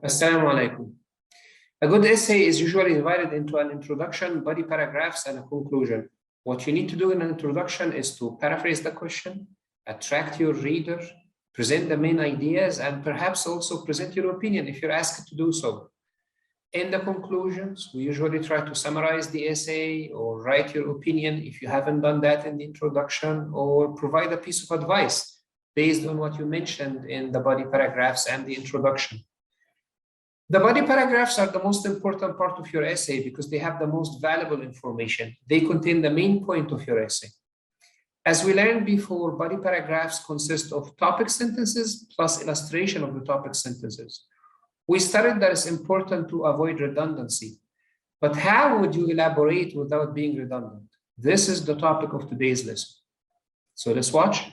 Assalamu alaikum. A good essay is usually divided into an introduction, body paragraphs, and a conclusion. What you need to do in an introduction is to paraphrase the question, attract your reader, present the main ideas, and perhaps also present your opinion if you're asked to do so. In the conclusions, we usually try to summarize the essay or write your opinion if you haven't done that in the introduction, or provide a piece of advice based on what you mentioned in the body paragraphs and the introduction. The body paragraphs are the most important part of your essay because they have the most valuable information. They contain the main point of your essay. As we learned before, body paragraphs consist of topic sentences plus illustration of the topic sentences. We studied that it's important to avoid redundancy, but how would you elaborate without being redundant? This is the topic of today's lesson. So let's watch.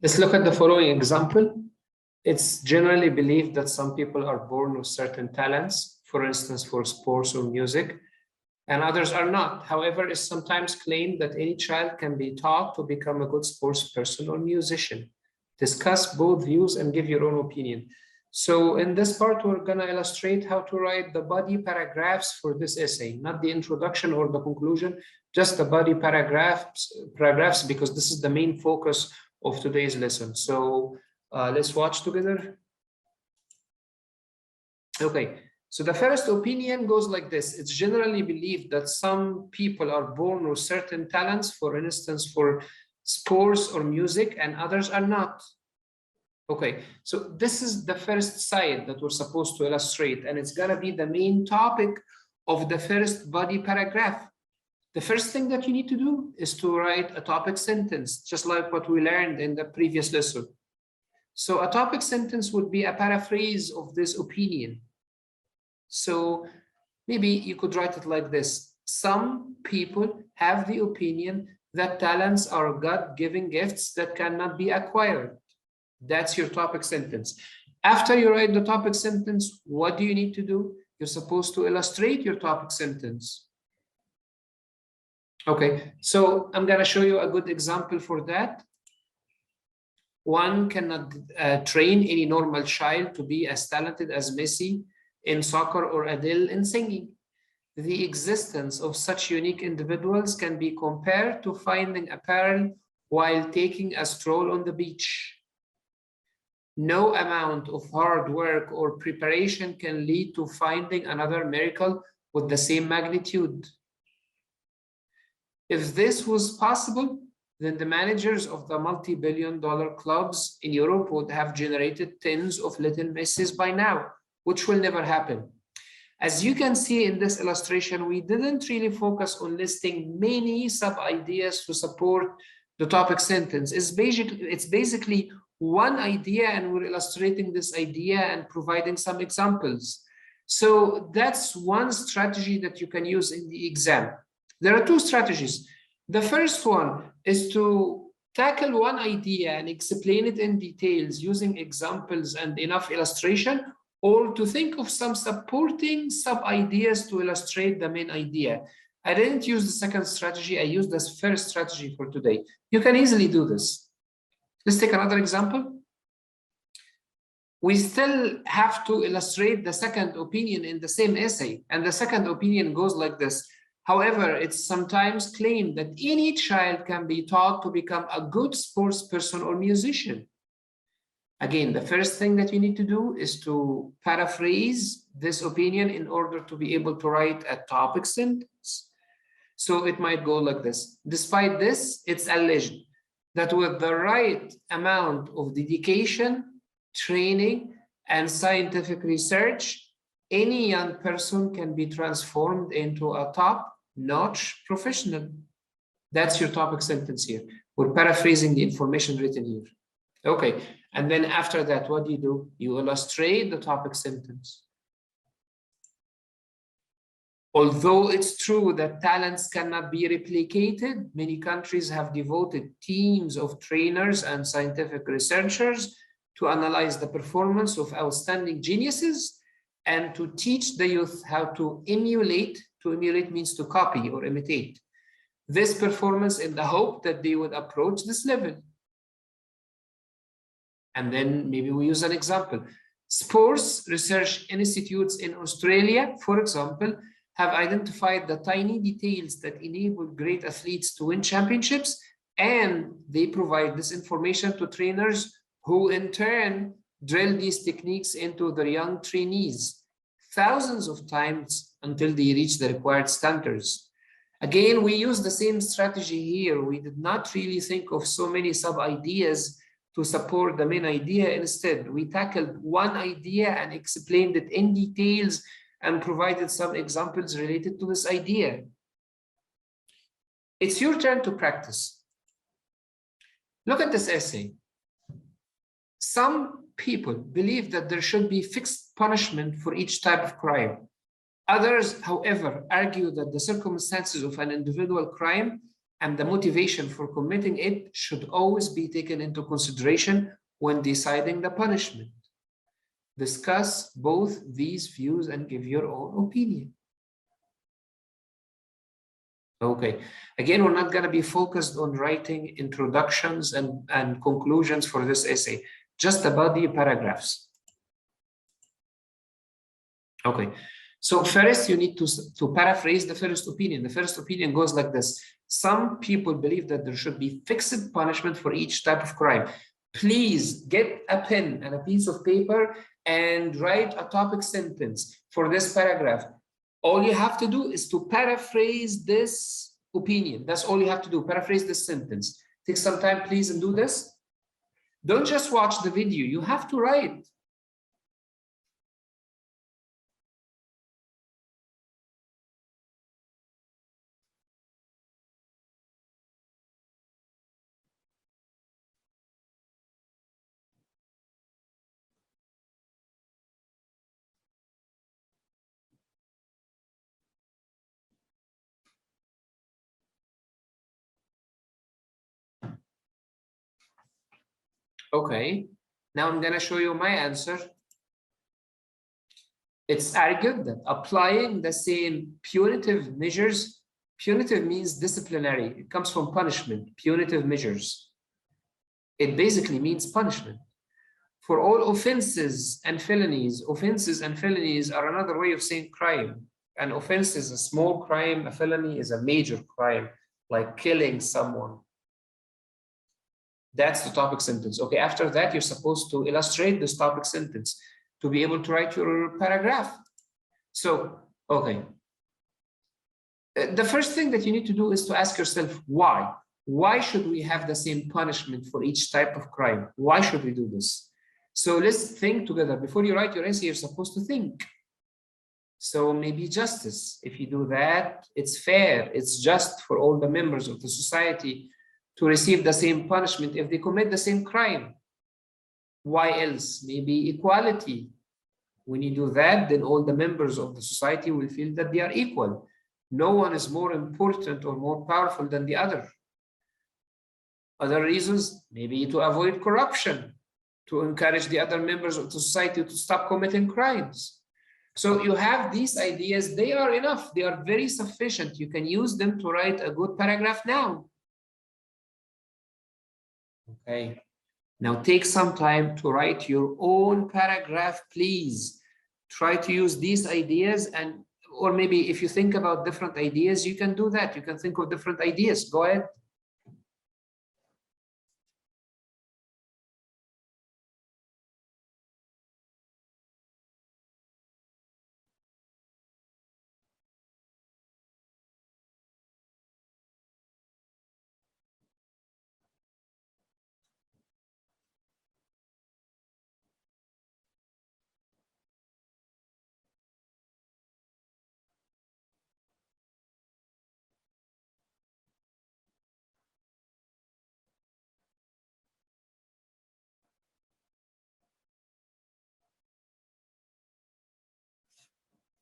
Let's look at the following example. It's generally believed that some people are born with certain talents, for instance, for sports or music, and others are not. However, it's sometimes claimed that any child can be taught to become a good sports person or musician. Discuss both views and give your own opinion. So in this part, we're going to illustrate how to write the body paragraphs for this essay, not the introduction or the conclusion, just the body paragraphs because this is the main focus of today's lesson. So let's watch together. Okay, so the first opinion goes like this. It's generally believed that some people are born with certain talents, for instance, for sports or music, and others are not. Okay, so this is the first side that we're supposed to illustrate, and it's going to be the main topic of the first body paragraph. The first thing that you need to do is to write a topic sentence, just like what we learned in the previous lesson. So a topic sentence would be a paraphrase of this opinion. So maybe you could write it like this. Some people have the opinion that talents are God-given gifts that cannot be acquired. That's your topic sentence. After you write the topic sentence, what do you need to do? You're supposed to illustrate your topic sentence. Okay, so I'm going to show you a good example for that. One cannot train any normal child to be as talented as Messi in soccer or Adele in singing. The existence of such unique individuals can be compared to finding a pearl while taking a stroll on the beach. No amount of hard work or preparation can lead to finding another miracle with the same magnitude. If this was possible, then the managers of the multi-billion-dollar clubs in Europe would have generated tens of little Messis by now, which will never happen. As you can see in this illustration, we didn't really focus on listing many sub-ideas to support the topic sentence. It's basically one idea, and we're illustrating this idea and providing some examples. So that's one strategy that you can use in the exam. There are two strategies. The first one is to tackle one idea and explain it in details using examples and enough illustration, or to think of some supporting sub-ideas to illustrate the main idea. I didn't use the second strategy. I used this first strategy for today. You can easily do this. Let's take another example. We still have to illustrate the second opinion in the same essay, and the second opinion goes like this. However, it's sometimes claimed that any child can be taught to become a good sports person or musician. Again, the first thing that you need to do is to paraphrase this opinion in order to be able to write a topic sentence. So it might go like this. Despite this, it's alleged that with the right amount of dedication, training, and scientific research, any young person can be transformed into a top-notch professional. That's your topic sentence here. We're paraphrasing the information written here. Okay, and then after that, what do? You illustrate the topic sentence. Although it's true that talents cannot be replicated, many countries have devoted teams of trainers and scientific researchers to analyze the performance of outstanding geniuses and to teach the youth how to emulate. To emulate means to copy or imitate this performance in the hope that they would approach this level. And then maybe we use an example. Sports research institutes in Australia, for example, have identified the tiny details that enable great athletes to win championships, and they provide this information to trainers who in turn drill these techniques into their young trainees thousands of times until they reach the required standards. Again, we use the same strategy here. We did not really think of so many sub-ideas to support the main idea. Instead, we tackled one idea and explained it in details and provided some examples related to this idea. It's your turn to practice. Look at this essay. Some people believe that there should be fixed punishment for each type of crime. Others, however, argue that the circumstances of an individual crime and the motivation for committing it should always be taken into consideration when deciding the punishment. Discuss both these views and give your own opinion. Okay, again, we're not going to be focused on writing introductions and conclusions for this essay, just about the paragraphs. Okay, so first you need to paraphrase the first opinion. The first opinion goes like this. Some people believe that there should be fixed punishment for each type of crime. Please get a pen and a piece of paper and write a topic sentence for this paragraph. All you have to do is to paraphrase this opinion. That's all you have to do, paraphrase this sentence. Take some time, please, and do this. Don't just watch the video, you have to write. Okay, now I'm going to show you my answer. It's argued that applying the same punitive measures, punitive means disciplinary, it comes from punishment, punitive measures. It basically means punishment. For all offenses and felonies are another way of saying crime. An offense is a small crime, a felony is a major crime, like killing someone. That's the topic sentence. Okay, after that, you're supposed to illustrate this topic sentence to be able to write your paragraph. So, okay. The first thing that you need to do is to ask yourself, why? Why should we have the same punishment for each type of crime? Why should we do this? So let's think together. Before you write your essay, you're supposed to think. So maybe justice. If you do that, it's fair. It's just for all the members of the society to receive the same punishment if they commit the same crime. Why else? Maybe equality. When you do that, then all the members of the society will feel that they are equal. No one is more important or more powerful than the other. Other reasons, maybe to avoid corruption, to encourage the other members of the society to stop committing crimes. So you have these ideas, they are enough, they are very sufficient. You can use them to write a good paragraph now. Okay, now take some time to write your own paragraph, please. Try to use these ideas, and or maybe if you think about different ideas, you can do that. You can think of different ideas. Go ahead.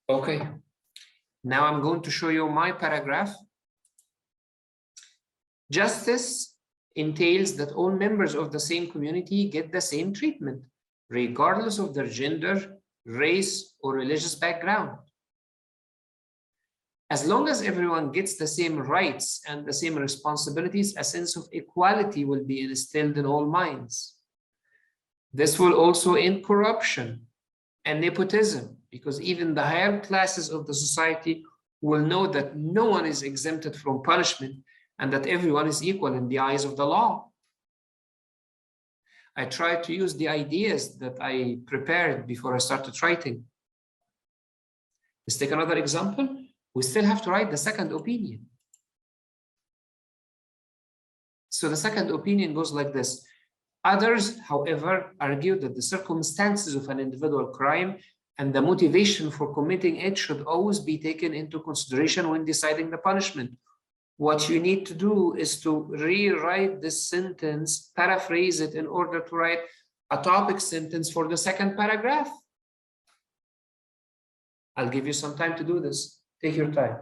Okay, now I'm going to show you my paragraph. Justice entails that all members of the same community get the same treatment, regardless of their gender, race, or religious background. As long as everyone gets the same rights and the same responsibilities, a sense of equality will be instilled in all minds. This will also end corruption, and nepotism, because even the higher classes of the society will know that no one is exempted from punishment and that everyone is equal in the eyes of the law. I tried to use the ideas that I prepared before I started writing. Let's take another example. We still have to write the second opinion. So the second opinion goes like this. Others, however, argue that the circumstances of an individual crime and the motivation for committing it should always be taken into consideration when deciding the punishment. What you need to do is to rewrite this sentence, paraphrase it in order to write a topic sentence for the second paragraph. I'll give you some time to do this. Take your time.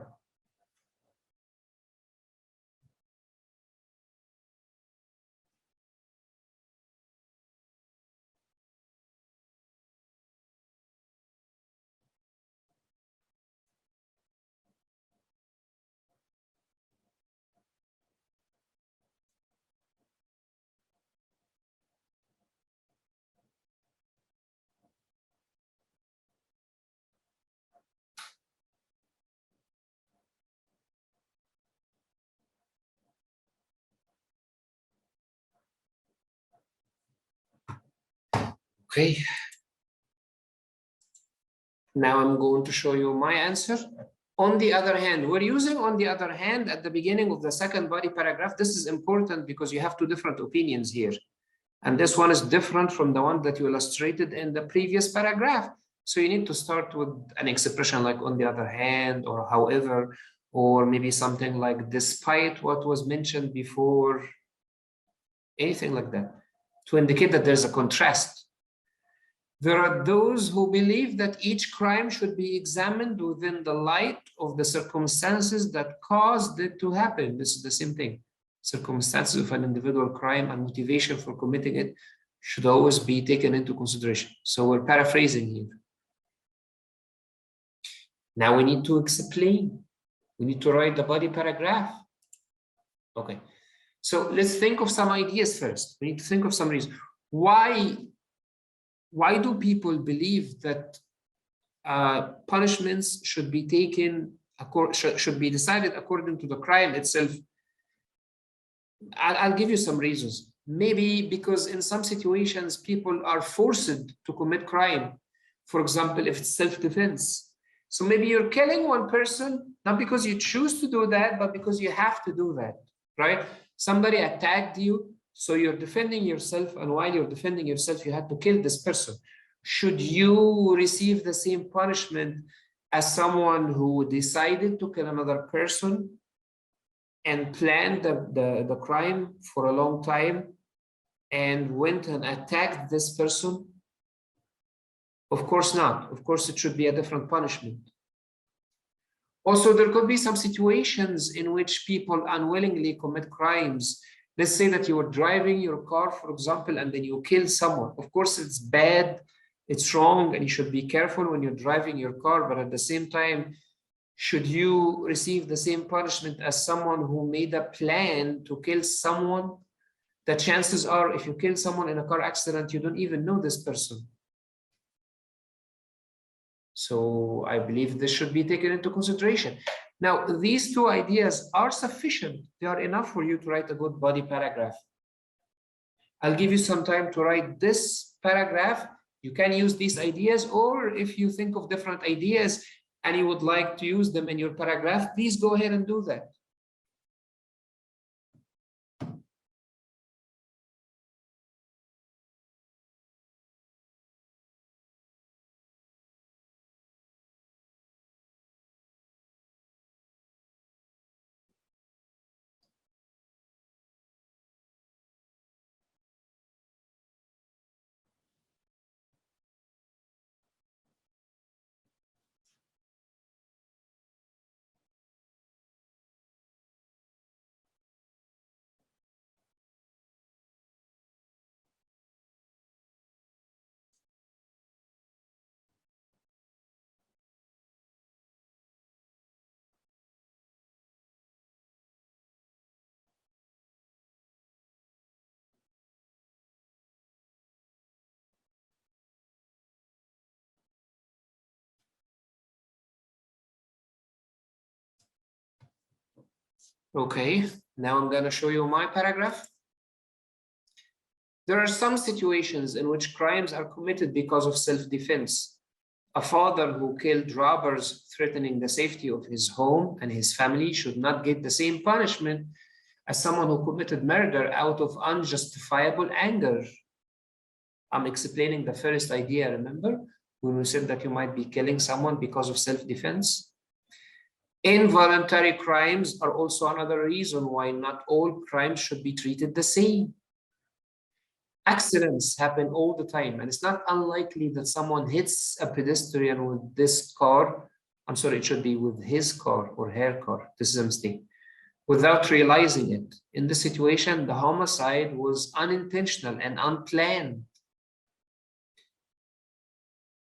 Okay. Now I'm going to show you my answer. On the other hand, we're using on the other hand at the beginning of the second body paragraph. This is important because you have two different opinions here. And this one is different from the one that you illustrated in the previous paragraph. So you need to start with an expression like on the other hand, or however, or maybe something like despite what was mentioned before, anything like that, to indicate that there's a contrast. There are those who believe that each crime should be examined within the light of the circumstances that caused it to happen. This is the same thing. Circumstances of an individual crime and motivation for committing it should always be taken into consideration. So we're paraphrasing here. Now we need to explain. We need to write the body paragraph. Okay. So let's think of some ideas first. We need to think of some reasons. Why do people believe that punishments should be taken, should be decided according to the crime itself? I'll give you some reasons. Maybe because in some situations, people are forced to commit crime. For example, if it's self-defense. So maybe you're killing one person, not because you choose to do that, but because you have to do that, right? Somebody attacked you, so you're defending yourself, and while you're defending yourself, you had to kill this person. Should you receive the same punishment as someone who decided to kill another person and planned the crime for a long time and went and attacked this person? Of course not. Of course, it should be a different punishment. Also, there could be some situations in which people unwillingly commit crimes. Let's say that you were driving your car, for example, and then you kill someone. Of course, it's bad, it's wrong, and you should be careful when you're driving your car. But at the same time, should you receive the same punishment as someone who made a plan to kill someone? The chances are, if you kill someone in a car accident, you don't even know this person. So I believe this should be taken into consideration. Now, these two ideas are sufficient. They are enough for you to write a good body paragraph. I'll give you some time to write this paragraph. You can use these ideas, or if you think of different ideas and you would like to use them in your paragraph, please go ahead and do that. Okay, now I'm going to show you my paragraph. There are some situations in which crimes are committed because of self-defense. A father who killed robbers threatening the safety of his home and his family should not get the same punishment as someone who committed murder out of unjustifiable anger. I'm explaining the first idea, remember? When we said that you might be killing someone because of self-defense. Involuntary crimes are also another reason why not all crimes should be treated the same. Accidents happen all the time, and it's not unlikely that someone hits a pedestrian with this car. I'm sorry, it should be with his car or her car. This is a mistake. Without realizing it. In this situation, the homicide was unintentional and unplanned.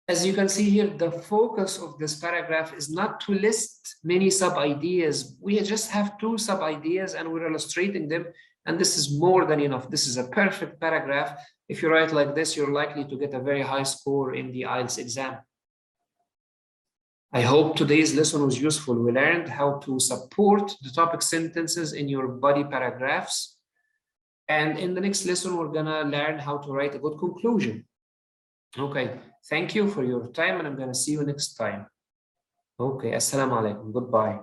As you can see here, the focus of this paragraph is not to list many sub-ideas. We just have 2 sub-ideas and we're illustrating them. And this is more than enough. This is a perfect paragraph. If you write like this, you're likely to get a very high score in the IELTS exam. I hope today's lesson was useful. We learned how to support the topic sentences in your body paragraphs. And in the next lesson, we're gonna learn how to write a good conclusion. Okay, thank you for your time and I'm gonna see you next time. Okay, assalamu alaikum, goodbye.